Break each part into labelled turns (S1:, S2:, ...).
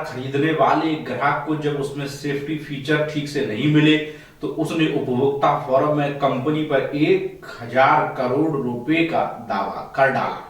S1: खरीदने वाले ग्राहक को जब उसमें सेफ्टी फीचर ठीक से नहीं मिले तो उसने उपभोक्ता फोरम में कंपनी पर 1,000 करोड़ रुपए का दावा कर डाला।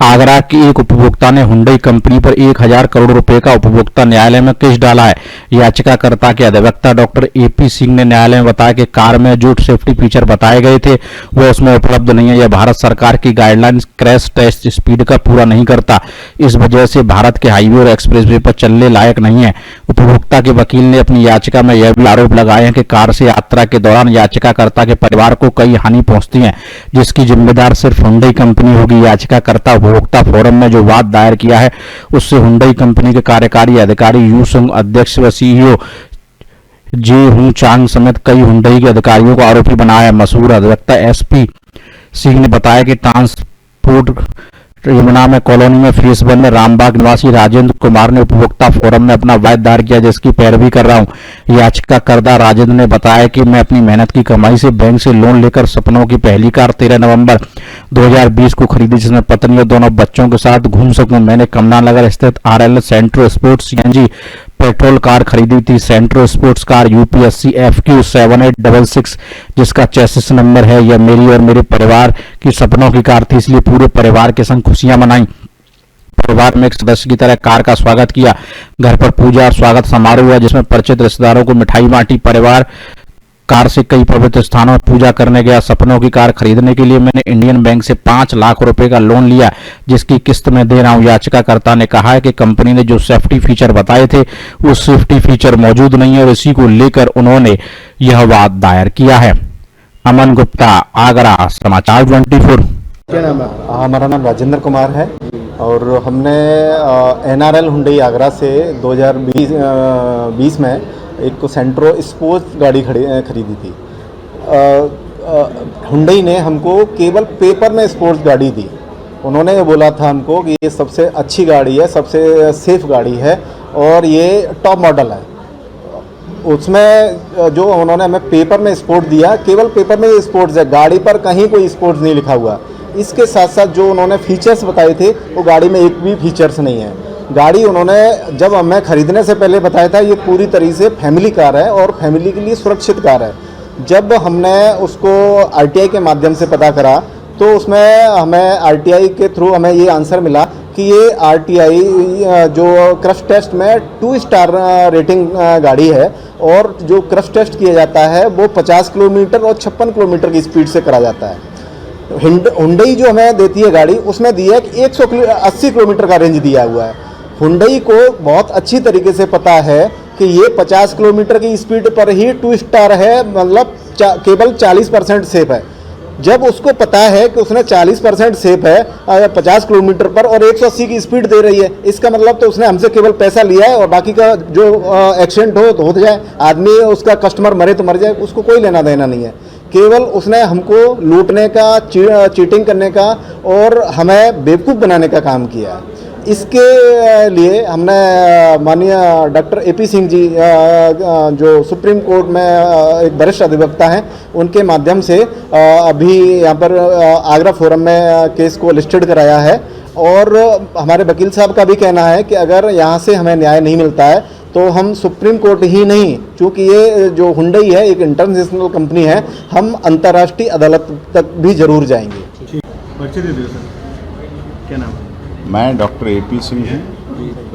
S2: आगरा की एक उपभोक्ता ने हुंडई कंपनी पर 1,000 करोड़ रुपए का उपभोक्ता न्यायालय में केस डाला है। याचिकाकर्ता के अधिवक्ता डॉक्टर एपी सिंह ने न्यायालय में बताया कि कार में जो सेफ्टी फीचर बताए गए थे वो उसमें उपलब्ध नहीं है। यह भारत सरकार की गाइडलाइंस क्रैश टेस्ट स्पीड का पूरा नहीं करता। इस वजह से भारत के हाईवे और एक्सप्रेसवे पर चलने लायक नहीं है। उपभोक्ता के वकील ने अपनी याचिका में यह भी आरोप लगाए हैं कि कार से यात्रा के दौरान याचिकाकर्ता के परिवार को कई हानि पहुंचती है, जिसकी जिम्मेदार सिर्फ हुंडई कंपनी होगी। याचिकाकर्ता उपभोक्ता फोरम में जो वाद दायर किया है उससे हुंडई कंपनी के कार्यकारी अधिकारी यू संग, अध्यक्ष व सीईओ जे हूं चांग समेत कई हुंडई के अधिकारियों को आरोपी बनाया है। मशहूर अधिवक्ता एसपी सिंह ने बताया कि ट्रांसपोर्ट यमुना में कॉलोनी में फेस 1 में रामबाग निवासी राजेंद्र कुमार ने उपभोक्ता फोरम में अपना वाद दायर किया, जिसकी पैरवी कर रहा हूं। याचिकाकर्ता राजेंद्र ने बताया कि मैं अपनी मेहनत की कमाई से बैंक से लोन लेकर सपनों की पहली कार 13 नवंबर 2020 को खरीदी, जिसमें पत्नी और दोनों बच्चों के साथ घूम सकूं। मैंने कमलानगर स्थित आरएल सेंट्रो स्पोर्ट्स सीएनजी पेट्रोल कार खरीदी थी। सेंट्रो स्पोर्ट्स कार यूपीएससी FQ 7866 जिसका चेसिस नंबर है। यह मेरी और मेरे परिवार की सपनों की कार थी, इसलिए पूरे परिवार के संग खुशियां मनाई। परिवार में एक सदस्य की तरह कार का स्वागत किया। घर पर पूजा और स्वागत समारोह हुआ, जिसमें परिचित रिश्तेदारों को मिठाई बांटी। परिवार कार से कई पवित्र स्थानों में पूजा करने गया। सपनों की कार खरीदने के लिए मैंने इंडियन बैंक से 5 लाख रुपए का लोन लिया, जिसकी किस्त में दे रहा हूं। याचिकाकर्ता ने कहा है कि कंपनी ने जो सेफ्टी फीचर बताए थे वो सेफ्टी फीचर मौजूद नहीं है और इसी को लेकर उन्होंने यह वाद दायर किया है। अमन गुप्ता, आगरा, समाचार 24।
S3: क्या नाम है? हमारा नाम राजेंद्र कुमार है और हमने NRL हुंडई आगरा से 2020 में एक सेंट्रो स्पोर्ट्स गाड़ी खरीदी थी। हुंडई ने हमको केवल पेपर में स्पोर्ट्स गाड़ी दी। उन्होंने ये बोला था हमको कि ये सबसे अच्छी गाड़ी है, सबसे सेफ गाड़ी है और ये टॉप मॉडल है। उसमें जो उन्होंने हमें पेपर में स्पोर्ट दिया, केवल पेपर में स्पोर्ट्स है, गाड़ी पर कहीं कोई स्पोर्ट्स नहीं लिखा हुआ। इसके साथ साथ जो उन्होंने फीचर्स बताए थे वो गाड़ी में एक भी फीचर्स नहीं है। गाड़ी उन्होंने जब हमें खरीदने से पहले बताया था ये पूरी तरीके से फैमिली कार है और फैमिली के लिए सुरक्षित कार है। जब हमने उसको RTI के माध्यम से पता करा तो उसमें हमें RTI के थ्रू हमें ये आंसर मिला कि ये RTI जो क्रश टेस्ट में 2 स्टार रेटिंग गाड़ी है और जो क्रश टेस्ट किया जाता है वो 50 किलोमीटर और 56 किलोमीटर की स्पीड से करा जाता है। हुंडई जो हमें देती है गाड़ी उसमें दिया है कि 180 किलोमीटर का रेंज दिया हुआ है। हुंडई को बहुत अच्छी तरीके से पता है कि ये 50 किलोमीटर की स्पीड पर ही 2 स्टार है, मतलब केवल 40% सेफ है। जब उसको पता है कि उसने 40% सेफ है 50 किलोमीटर पर और 180 की स्पीड दे रही है, इसका मतलब तो उसने हमसे केवल पैसा लिया है और बाकी का जो एक्सीडेंट हो तो हो जाए, आदमी उसका कस्टमर मरे तो मर जाए, उसको कोई लेना देना नहीं है। केवल उसने हमको लूटने का, चीटिंग करने का और हमें बेवकूफ़ बनाने का काम किया है। इसके लिए हमने माननीय डॉक्टर एपी सिंह जी जो सुप्रीम कोर्ट में एक वरिष्ठ अधिवक्ता हैं, उनके माध्यम से अभी यहाँ पर आगरा फोरम में केस को लिस्टेड कराया है और हमारे वकील साहब का भी कहना है कि अगर यहाँ से हमें न्याय नहीं मिलता है तो हम सुप्रीम कोर्ट ही नहीं, चूँकि ये जो हुंडई है एक इंटरनेशनल कंपनी है, हम अंतर्राष्ट्रीय अदालत तक भी जरूर जाएंगे।
S4: क्या नाम है?
S5: मैं डॉक्टर एपी सिंह हूँ,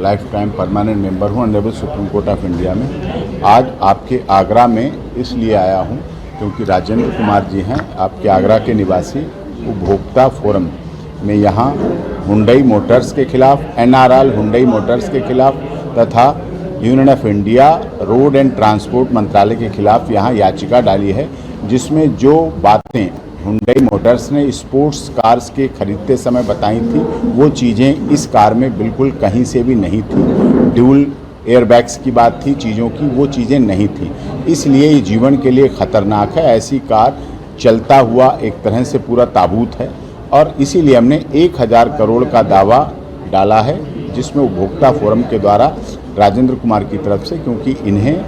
S5: लाइफ टाइम परमानेंट मेंबर हूँ honourable supreme court of India में। आज आपके आगरा में इसलिए आया हूँ क्योंकि राजेंद्र कुमार जी हैं आपके आगरा के निवासी। उपभोक्ता फोरम में यहाँ हुंडई मोटर्स के खिलाफ, NRL हुंडई मोटर्स के खिलाफ तथा union of India road and transport मंत्रालय के खिलाफ यहाँ याचिका डाली है, जिसमें जो बातें हुंडई मोटर्स ने स्पोर्ट्स कार्स के खरीदते समय बताई थी वो चीज़ें इस कार में बिल्कुल कहीं से भी नहीं थी। ड्यूल एयरबैग्स की बात थी, चीज़ों की, वो चीज़ें नहीं थी। इसलिए ये जीवन के लिए ख़तरनाक है। ऐसी कार चलता हुआ एक तरह से पूरा ताबूत है और इसीलिए हमने 1,000 करोड़ का दावा डाला है, जिसमें उपभोक्ता फोरम के द्वारा राजेंद्र कुमार की तरफ से, क्योंकि इन्हें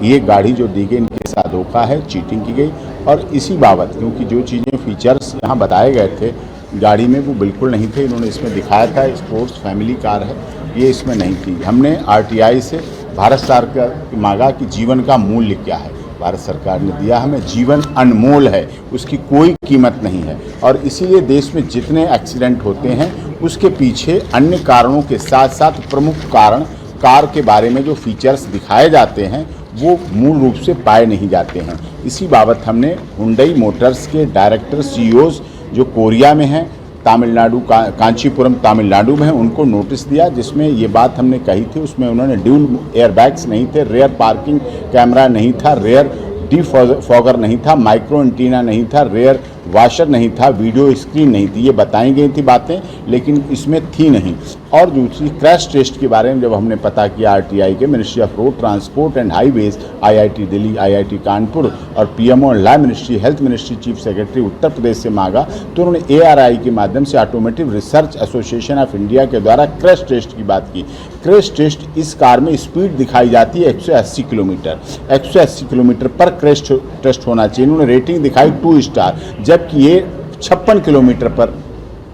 S5: ये गाड़ी जो दी गई इनके साथ धोखा है, चीटिंग की गई और इसी बाबत क्योंकि जो चीज़ें फीचर्स यहाँ बताए गए थे गाड़ी में वो बिल्कुल नहीं थे। इन्होंने इसमें दिखाया था स्पोर्ट्स फैमिली कार है ये इसमें नहीं थी। हमने आरटीआई से भारत सरकार की मांगा कि जीवन का मूल्य क्या है। भारत सरकार ने दिया हमें, जीवन अनमोल है, उसकी कोई कीमत नहीं है। और इसीलिए देश में जितने एक्सीडेंट होते हैं उसके पीछे अन्य कारणों के साथ साथ प्रमुख कारण कार के बारे में जो फीचर्स दिखाए जाते हैं वो मूल रूप से पाए नहीं जाते हैं। इसी बाबत हमने हुंडई मोटर्स के डायरेक्टर सीईओज जो कोरिया में हैं, तमिलनाडु कांचीपुरम तमिलनाडु में है, उनको नोटिस दिया, जिसमें ये बात हमने कही थी। उसमें उन्होंने ड्यूल एयरबैग्स नहीं थे, रेयर पार्किंग कैमरा नहीं था, रेयर डिफॉगर नहीं था, माइक्रो एंटीना नहीं था, रेयर वाशर नहीं था, वीडियो स्क्रीन नहीं थी। ये बताई गई थी बातें, लेकिन इसमें थी नहीं। और दूसरी क्रैश टेस्ट के बारे में जब हमने पता किया आरटीआई के, ministry of road transport and highways, IIT Delhi, IIT Kanpur और PMO and law ministry, health ministry, chief secretary Uttar Pradesh से मांगा, तो उन्होंने एआरआई के माध्यम से automotive research association of India के द्वारा क्रैश टेस्ट की बात की। क्रैश टेस्ट, इस कार में स्पीड दिखाई जाती है 180 किलोमीटर, 180 किलोमीटर पर क्रैश टेस्ट होना चाहिए। उन्होंने रेटिंग दिखाई 2 स्टार, जबकि ये 56 किलोमीटर पर,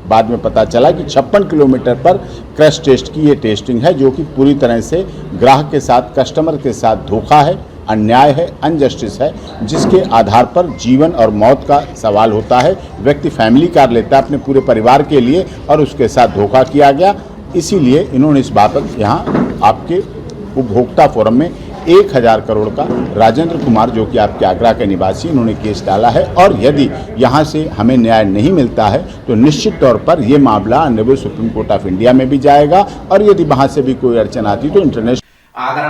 S5: बाद में पता चला कि 56 किलोमीटर पर क्रैश टेस्ट की ये टेस्टिंग है, जो कि पूरी तरह से ग्राहक के साथ, कस्टमर के साथ धोखा है, अन्याय है, अनजस्टिस है, जिसके आधार पर जीवन और मौत का सवाल होता है। व्यक्ति फैमिली कार लेता है अपने पूरे परिवार के लिए और उसके साथ धोखा किया गया। इसीलिए इन्होंने इस बाबत यहाँ आपके उपभोक्ता फोरम में 1000 करोड़ का राजेंद्र कुमार, जो कि आपके आगरा के निवासी, इन्होंने केस डाला है। और यदि यहाँ से हमें न्याय नहीं मिलता है तो निश्चित तौर पर ये मामला honourable supreme court of India में भी जाएगा, और यदि वहाँ से भी कोई अड़चन आती तो इंटरनेशनल
S1: आगरा